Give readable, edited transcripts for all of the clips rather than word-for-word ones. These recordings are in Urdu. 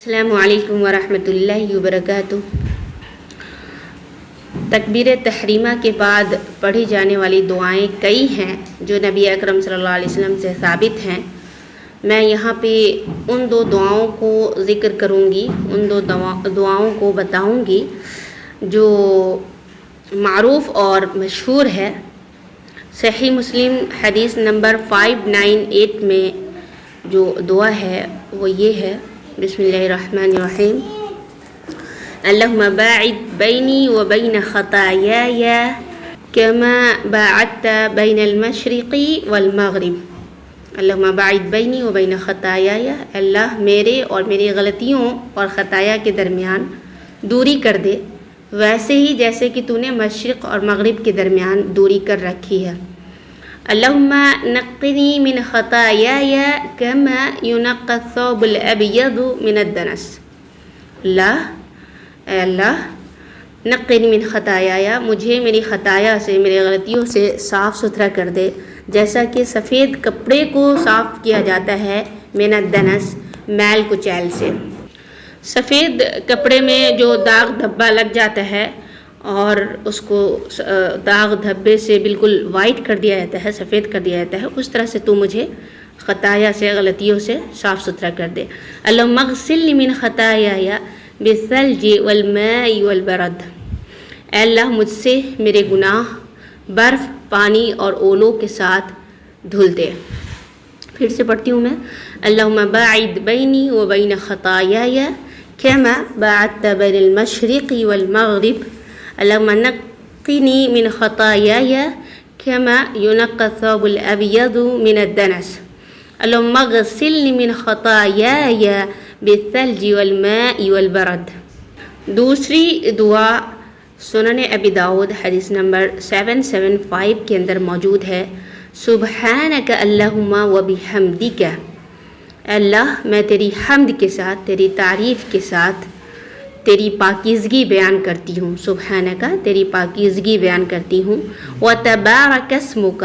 السلام علیکم ورحمۃ اللہ وبرکاتہ۔ تکبیر تحریمہ کے بعد پڑھی جانے والی دعائیں کئی ہیں جو نبی اکرم صلی اللہ علیہ وسلم سے ثابت ہیں۔ میں یہاں پہ ان دو دعاؤں کو ذکر کروں گی، ان دو دعاؤں کو بتاؤں گی جو معروف اور مشہور ہے۔ صحیح مسلم حدیث نمبر 598 میں جو دعا ہے وہ یہ ہے، بسم اللہ الرحمن الرحیم، اللہم باعد بینی و بین خطایای کما باعدت بین المشرق والمغرب۔ اللہم باعد بینی و بین خطایای، اللہ میرے اور میری غلطیوں اور خطایا کے درمیان دوری کر دے، ویسے ہی جیسے کہ تو نے مشرق اور مغرب کے درمیان دوری کر رکھی ہے۔ اللہم نقنی من خطایای کما ینقی الثوب الابیض من الدنس۔ اے اللہ نقنی من خطایای، مجھے میری خطایا سے، میری غلطیوں سے صاف ستھرا کر دے، جیسا کہ سفید کپڑے کو صاف کیا جاتا ہے من الدنس، میل کچیل سے۔ سفید کپڑے میں جو داغ دھبا لگ جاتا ہے اور اس کو داغ دھبے سے بالکل وائٹ کر دیا جاتا ہے، سفید کر دیا جاتا ہے، اس طرح سے تو مجھے خطایا سے، غلطیوں سے صاف ستھرا کر دے۔ اللہم اغسلنی من خطایای بالثلج والماء والبرد۔ اے اللہ مجھ سے میرے گناہ برف، پانی اور اولوں کے ساتھ دھل دے۔ پھر سے پڑھتی ہوں میں، اللہم باعد بینی و بین خطایای کما باعدت بین المشرق والمغرب۔ اللہم نقنی من خطایای کما ینقی الثوب الابیض من الدنس۔ اللہم اغسلنی من خطایای بالثلج والماء والبرد۔ دوسری دعا سنن ابی داؤد حدیث نمبر 775 کے اندر موجود ہے، سبحانک اللہم و بحمدک۔ اے اللہ میں تیری حمد کے ساتھ، تیری تعریف کے ساتھ تیری پاکیزگی بیان کرتی ہوں، سبحانک تیری پاکیزگی بیان کرتی ہوں، وتبارک اسمک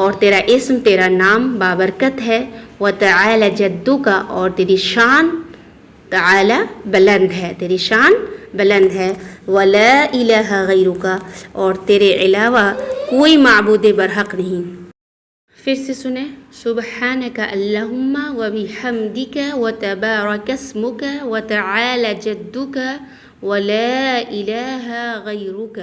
اور تیرا اسم، تیرا نام بابرکت ہے، وتعالی جدک اور تیری شان تعالی بلند ہے، تیری شان بلند ہے، ولا الہ غیرک اور تیرے علاوہ کوئی معبود برحق نہیں۔ پھر سے سنیں، سبحانک اللہم و بحمدک وتبارک اسمک وتعالی جدک ولا الہ غیرک۔